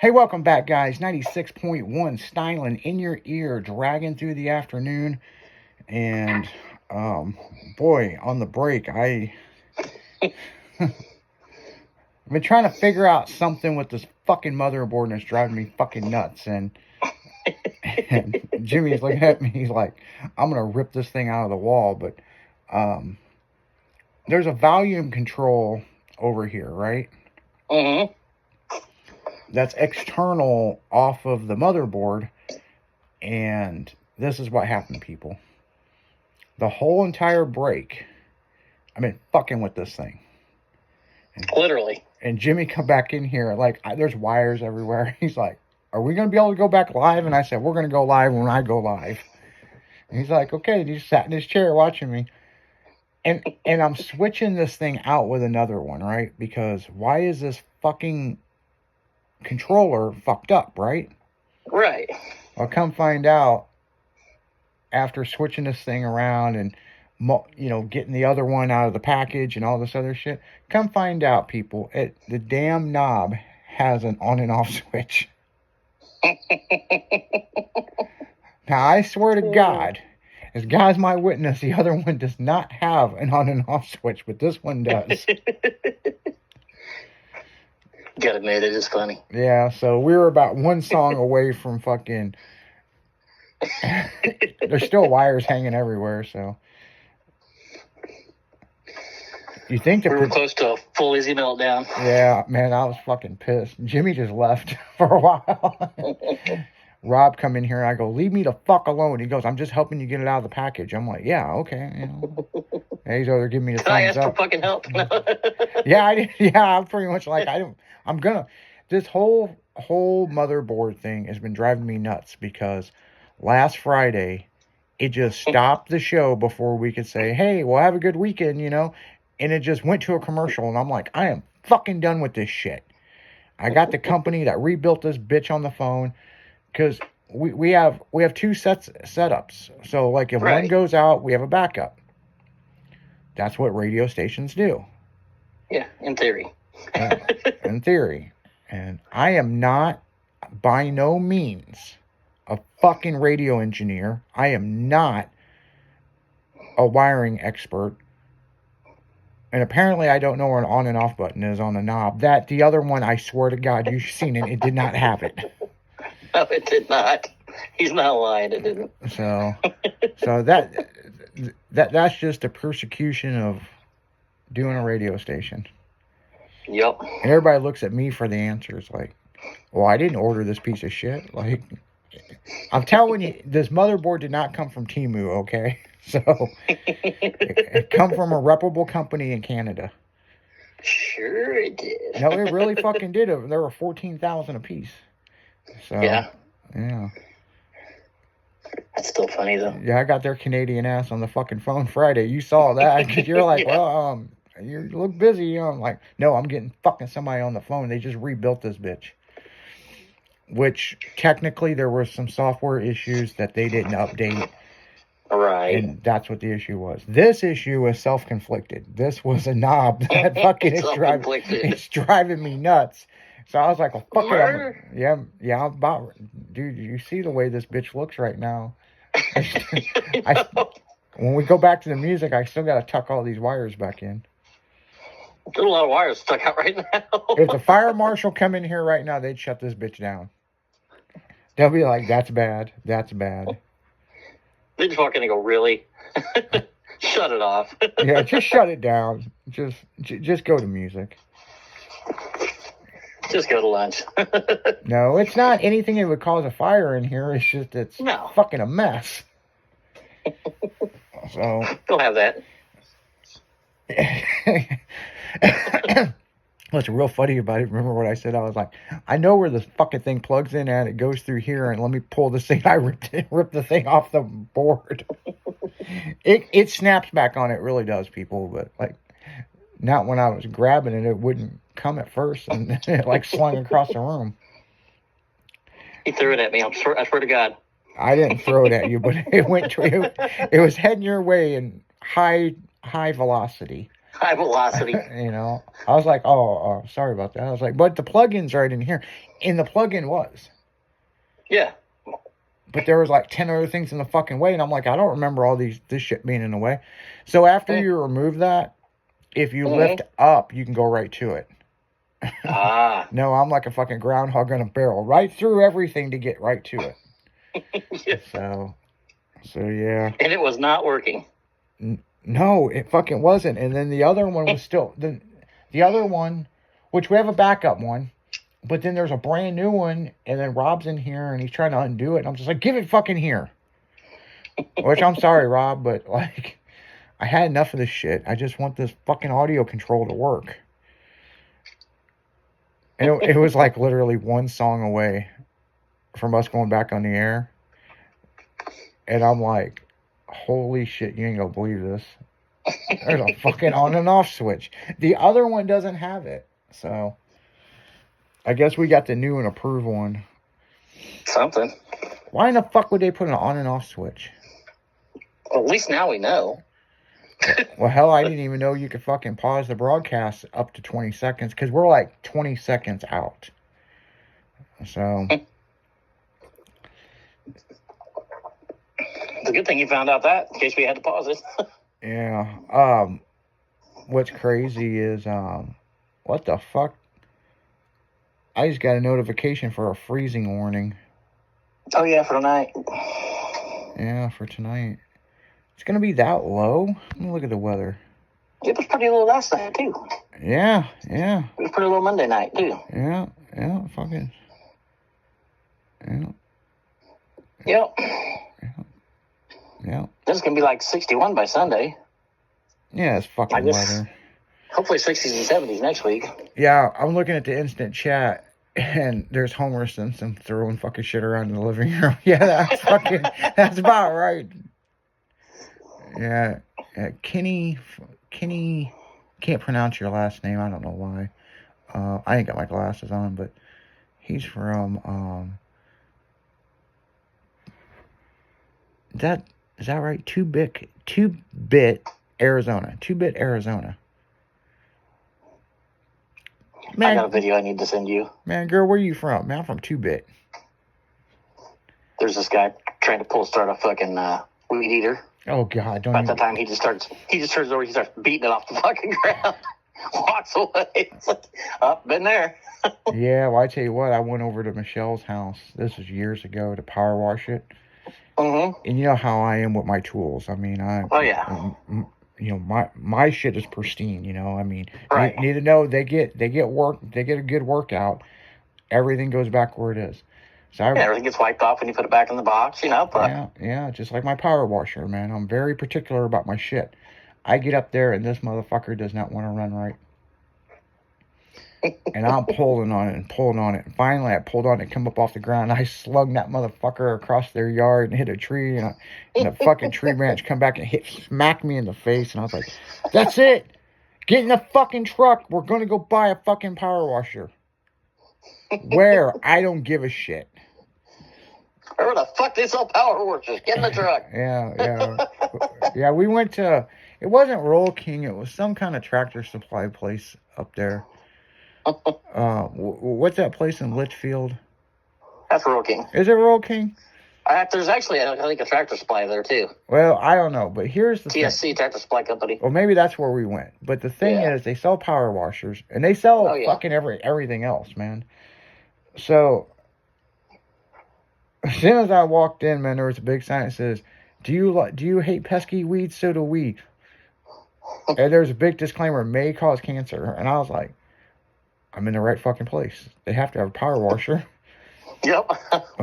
Hey, welcome back, guys. 96.1 Styling in your ear, dragging through the afternoon. And, boy, on the break, I've been trying to figure out something with this fucking motherboard and it's driving me fucking nuts. And Jimmy's looking at me, he's like, I'm going to rip this thing out of the wall. But there's a volume control over here, right? Mm-hmm. That's external off of the motherboard. And this is what happened, people. The whole entire break, I've been fucking with this thing. Literally. And Jimmy come back in here, like, there's wires everywhere. He's like, are we going to be able to go back live? And I said, we're going to go live when I go live. And he's like, okay. And he sat in his chair watching me. And I'm switching this thing out with another one, right? Because why is this fucking controller fucked up, right? Right. I'll come find out after switching this thing around and, getting the other one out of the package and all this other shit. Come find out, people, the damn knob has an on and off switch. Now, I swear to God, as God's my witness, the other one does not have an on and off switch, but this one does. Gotta admit, it is funny. Yeah, so we were about one song away from fucking... There's still wires hanging everywhere, so... You think we were close to a full Izzy meltdown. Yeah, man, I was fucking pissed. Jimmy just left for a while. Rob come in here and I go, leave me the fuck alone. He goes, I'm just helping you get it out of the package. I'm like, yeah, okay. And he's over there giving me the thumbs up. I asked for fucking help. I'm pretty much like, this whole motherboard thing has been driving me nuts because last Friday, it just stopped the show before we could say, hey, we'll have a good weekend, and it just went to a commercial, and I'm like, I am fucking done with this shit. I got the company that rebuilt this bitch on the phone, because we have two setups. So, like, if one goes out, we have a backup. That's what radio stations do. Yeah, in theory. In theory. And I am not, by no means, a fucking radio engineer. I am not a wiring expert. And apparently I don't know where an on and off button is on the knob. The other one, I swear to God, you've seen it. It did not have it. No, it did not. He's not lying. It didn't. So that's just a persecution of doing a radio station. Yep. And everybody looks at me for the answers. Like, well, I didn't order this piece of shit. Like, I'm telling you, this motherboard did not come from Temu, okay? So, it come from a reputable company in Canada. Sure it did. No, it really fucking did. There were 14,000 a piece. So, yeah. That's still funny, though. Yeah, I got their Canadian ass on the fucking phone Friday. You saw that, because you're like, yeah. Well, you look busy. I'm like, no, I'm getting fucking somebody on the phone. They just rebuilt this bitch. Which, technically, there were some software issues that they didn't update. Right. And that's what the issue was. This issue was self-conflicted. This was a knob that fucking it's driving me nuts. So I was like, well, fuck it. Yeah, dude, you see the way this bitch looks right now. When we go back to the music, I still got to tuck all these wires back in. There's a lot of wires stuck out right now. If the fire marshal come in here right now, they'd shut this bitch down. They'll be like, that's bad. That's bad. They just walk in and go, really? Shut it off. Yeah, just shut it down. Just go to music. Just go to lunch. No, it's not anything that would cause a fire in here. It's just fucking a mess. So don't have that. What's real funny about it, remember what I said? I was like, I know where this fucking thing plugs in at. It goes through here, and let me pull this thing. I ripped the thing off the board. It snaps back on. It really does, people. But, like, not when I was grabbing it. It wouldn't come at first, and it, like, slung across the room. He threw it at me. I swear to God. I didn't throw it at you, but it went to it was heading your way in high velocity. High velocity. You know, I was like, oh, sorry about that. I was like, but the plug-in's right in here. And the plug-in was. Yeah. But there was like 10 other things in the fucking way. And I'm like, I don't remember all this shit being in the way. So after you remove that, if you lift up, you can go right to it. Ah. No, I'm like a fucking groundhog on a barrel. Right through everything to get right to it. Yeah. So yeah. And it was not working. No, it fucking wasn't. And then the other one was still... The other one, which we have a backup one, but then there's a brand new one, and then Rob's in here, and he's trying to undo it, and I'm just like, give it fucking here. Which, I'm sorry, Rob, but, like, I had enough of this shit. I just want this fucking audio control to work. And it was, like, literally one song away from us going back on the air. And I'm like, holy shit, you ain't gonna believe this. There's a fucking on and off switch. The other one doesn't have it. So, I guess we got the new and approved one. Something. Why in the fuck would they put an on and off switch? Well, at least now we know. Well, hell, I didn't even know you could fucking pause the broadcast up to 20 seconds because we're like 20 seconds out. So. It's a good thing you found out that in case we had to pause it. Yeah. What's crazy is, what the fuck? I just got a notification for a freezing warning. Oh, yeah, for tonight. Yeah, for tonight. It's going to be that low? Let me look at the weather. It was pretty low last night, too. Yeah. It was pretty low Monday night, too. Yeah, fucking. Yeah. Yep. Yeah. This is going to be like 61 by Sunday. Yeah, it's fucking weather. Hopefully 60s and 70s next week. Yeah, I'm looking at the instant chat, and there's Homer Simpson throwing fucking shit around in the living room. Yeah, that's about right. Yeah, Kenny, can't pronounce your last name. I don't know why. I ain't got my glasses on, but he's from, is that right? 2-bit Arizona. 2-bit Arizona. Man, I got a video I need to send you. Man, girl, where you from? Man, I'm from 2-bit. There's this guy trying to start a fucking weed eater. Oh God! Don't. By the time he just turns over, he starts beating it off the fucking ground. Walks away. It's like, been there. Yeah, well, I tell you what, I went over to Michelle's house. This was years ago to power wash it. Mm-hmm. And you know how I am with my tools. I mean, you know, my shit is pristine. You know, I mean, right. You need to know they get work. They get a good workout. Everything goes back where it is. So everything gets wiped off when you put it back in the box, you know. But yeah, just like my power washer, man. I'm very particular about my shit. I get up there and this motherfucker does not want to run right. And I'm pulling on it. And finally I pulled on it, come up off the ground. I slung that motherfucker across their yard and hit a tree. And a fucking tree branch come back and smack me in the face. And I was like, that's it. Get in the fucking truck. We're going to go buy a fucking power washer. Where? I don't give a shit. Where the fuck they sell power washers? Get in the truck. Yeah, we went to, it wasn't Roll King. It was some kind of tractor supply place up there. What's that place in Litchfield? That's Roll King. Is it Roll King? There's actually, I think, a tractor supply there, too. Well, I don't know, but here's the TSC thing. Tractor Supply Company. Well, maybe that's where we went. But the thing is, they sell power washers, and they sell fucking everything else, man. So, as soon as I walked in, man, there was a big sign that says, do you hate pesky weeds? So do we. And there's a big disclaimer, may cause cancer. And I was like, I'm in the right fucking place. They have to have a power washer. Yep.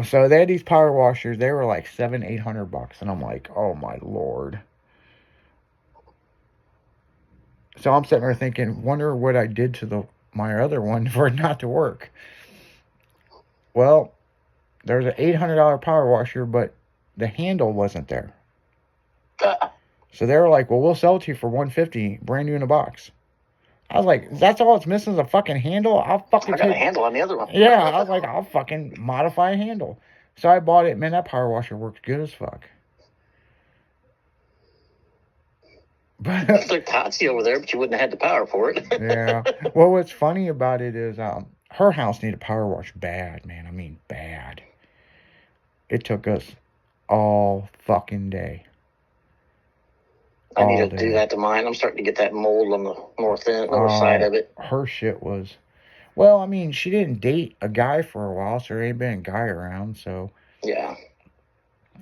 So they had these power washers. They were like $700-800, and I'm like, oh my lord. So I'm sitting there thinking, wonder what I did to my other one for it not to work. Well, there's an $800 power washer, but the handle wasn't there. So they were like, well, we'll sell it to you for $150, brand new in a box. I was like, that's all it's missing is a fucking handle? I'll fucking I got a handle on the other one. Yeah, I was like, I'll fucking modify a handle. So I bought it. Man, that power washer works good as fuck. But It's like Patsy over there, but you wouldn't have had the power for it. yeah. Well, what's funny about it is her house needed a power wash bad, man. I mean, bad. It took us all fucking day. I need All to do day. that to mine. I'm starting to get that mold on the north side of it. Her shit was. Well, I mean, she didn't date a guy for a while, so there ain't been a guy around. So Yeah.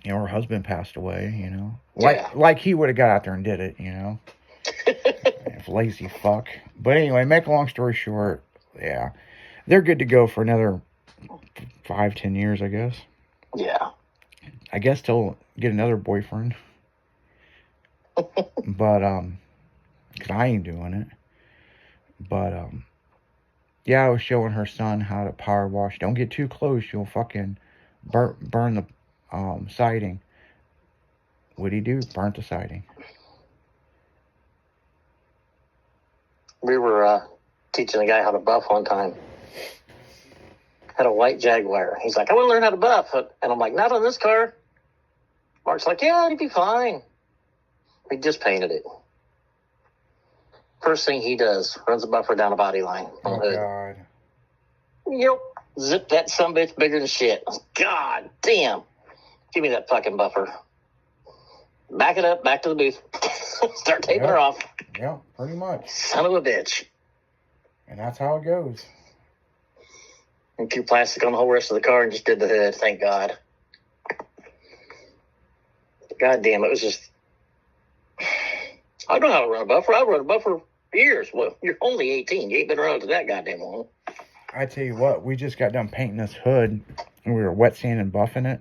you know, her husband passed away. You know, Yeah. like he would have got out there and did it. You know, lazy fuck. But anyway, make a long story short, yeah, they're good to go for another 5-10 years, I guess. Yeah. I guess till get another boyfriend. But cause I ain't doing it. But yeah, I was showing her son how to power wash. Don't get too close, you'll fucking burn the siding. What'd he do? Burnt the siding. We were teaching a guy how to buff one time. Had a white Jaguar. He's like, I want to learn how to buff. And I'm like, not on this car. Mark's like, yeah, it'd be fine. We just painted it. First thing he does, runs a buffer down a body line on the hood. God. Yep. Zip that sumbitch bigger than shit. God damn. Give me that fucking buffer. Back it up, back to the booth. Start taping her off. Yeah, pretty much. Son of a bitch. And that's how it goes. And threw plastic on the whole rest of the car and just did the hood. Thank God. God damn, it was just... I know how to run a buffer. I've run a buffer for years. Well, you're only 18. You ain't been around to that goddamn long. I tell you what, we just got done painting this hood, and we were wet sanding and buffing it.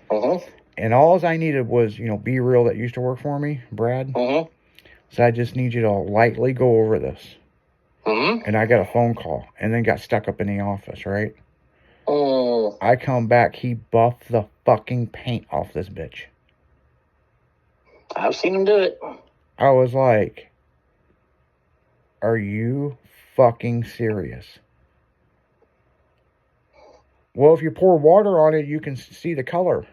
Uh-huh. And all I needed was, you know, B-Real that used to work for me, Brad. Uh-huh. So I just need you to lightly go over this. Uh-huh. And I got a phone call, and then got stuck up in the office, right? Oh. I come back, he buffed the fucking paint off this bitch. I've seen him do it. I was like, are you fucking serious? Well, if you pour water on it, you can see the color.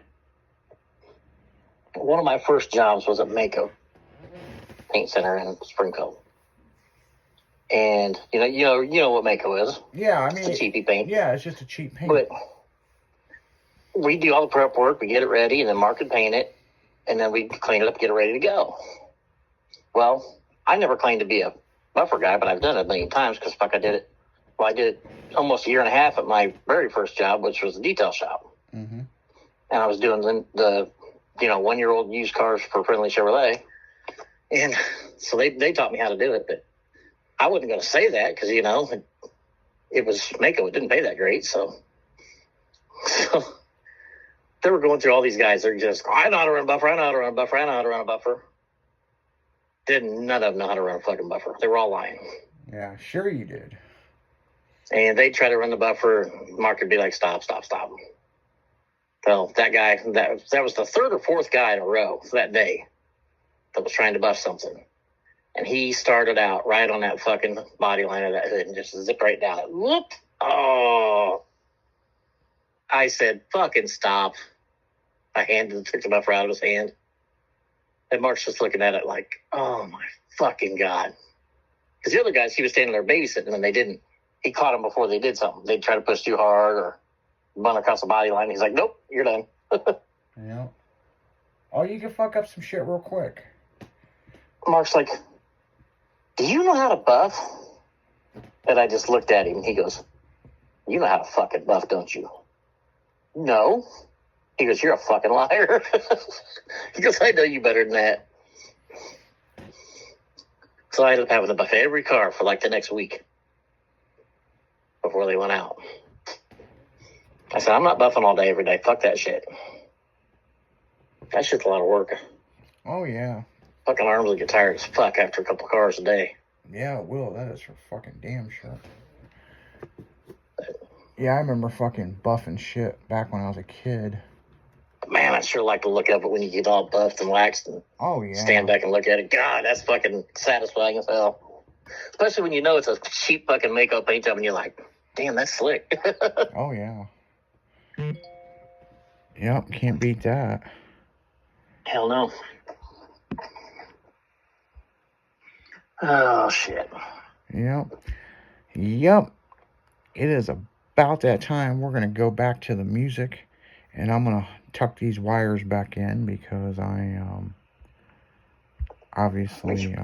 One of my first jobs was at Mako Paint Center in Springfield. And you know what Mako is. Yeah, I mean, it's a cheapy paint. Yeah, it's just a cheap paint. But we do all the prep work, we get it ready, and then Mark would paint it, and then we clean it up, get it ready to go. Well, I never claimed to be a buffer guy, but I've done it a million times because fuck, I did it. Well, I did it almost a year and a half at my very first job, which was a detail shop. Mm-hmm. And I was doing the 1-year-old used cars for Friendly Chevrolet. And so they taught me how to do it, but I wasn't going to say that because, it was Mako. It didn't pay that great. So they were going through all these guys. They're just, I know how to run a buffer. I know how to run a buffer. I know how to run a buffer. None of them know how to run a fucking buffer. They were all lying. Yeah, sure you did. And they'd try to run the buffer. Mark would be like, stop. Well, that guy, that was the third or fourth guy in a row that day that was trying to buff something. And he started out right on that fucking body line of that hood and just zipped right down it. Whoop! Oh! I said, fucking stop. I took the buffer out of his hand. And Mark's just looking at it like, oh my fucking God. Because the other guys, he was standing there babysitting and they didn't. He caught them before they did something. They'd try to push too hard or run across the body line. He's like, nope, you're done. Yeah. Oh, you can fuck up some shit real quick. Mark's like, do you know how to buff? And I just looked at him. He goes, you know how to fucking buff, don't you? No. He goes, you're a fucking liar. He goes, I know you better than that. So I ended up having to buff every car for like the next week before they went out. I said, I'm not buffing all day every day. Fuck that shit. That shit's a lot of work. Oh, yeah. Fucking arms will get tired as fuck after a couple cars a day. Yeah, it will. That is for fucking damn sure. Yeah, I remember fucking buffing shit back when I was a kid. Man, I sure like to look at it when you get all buffed and waxed and stand back and look at it. God, that's fucking satisfying as hell. Especially when you know it's a cheap fucking Mako paint job and you're like, damn, that's slick. Oh, yeah. Yep, can't beat that. Hell no. Oh, shit. Yep. Yep. It is about that time. We're going to go back to the music. And I'm going to tuck these wires back in because I obviously...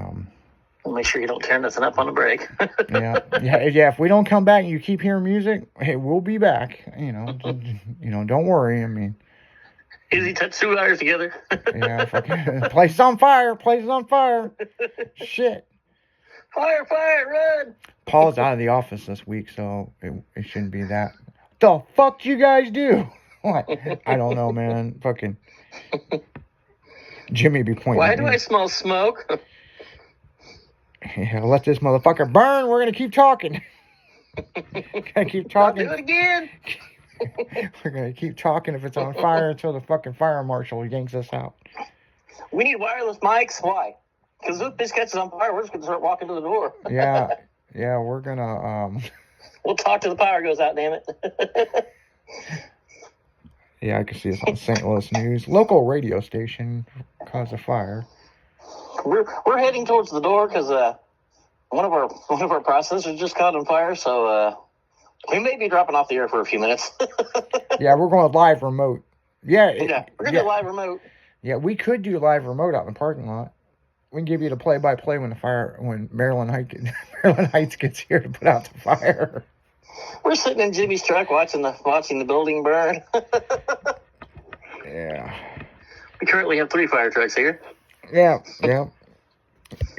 Make sure you don't tear nothing up on the break. yeah. If we don't come back and you keep hearing music, hey, we'll be back. Don't worry. I mean... Easy, touch 2 wires together. Yeah, fucking place is on fire. Place is on fire. Shit. Fire, run. Paul's out of the office this week, so it shouldn't be that. The fuck you guys do? What? I don't know, man. Fucking Jimmy be pointing. Why at do me. I smell smoke? Yeah, let this motherfucker burn. We're gonna keep talking. Gotta keep talking. I'll do it again. We're gonna keep talking if it's on fire until the fucking fire marshal yanks us out. We need wireless mics. Why? Because if this catches on fire, we're just gonna start walking to the door. Yeah, we're gonna We'll talk till the power goes out. Damn it. Yeah, I can see this on St. Louis News. Local radio station caused a fire. We're heading towards the door because one of our processors just caught on fire. So we may be dropping off the air for a few minutes. Yeah, we're going live remote. Yeah, we're gonna do live remote. Yeah, we could do live remote out in the parking lot. We can give you the play-by-play when Maryland Heights gets here to put out the fire. We're sitting in Jimmy's truck watching the building burn. Yeah. We currently have 3 fire trucks here. Yeah.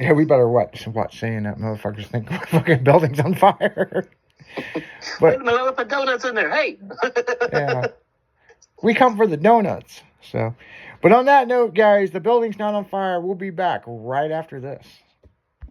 We better watch saying that motherfuckers think the fucking building's on fire. Wait a minute, I put donuts in there. Hey. Yeah. We come for the donuts. So, but on that note, guys, the building's not on fire. We'll be back right after this.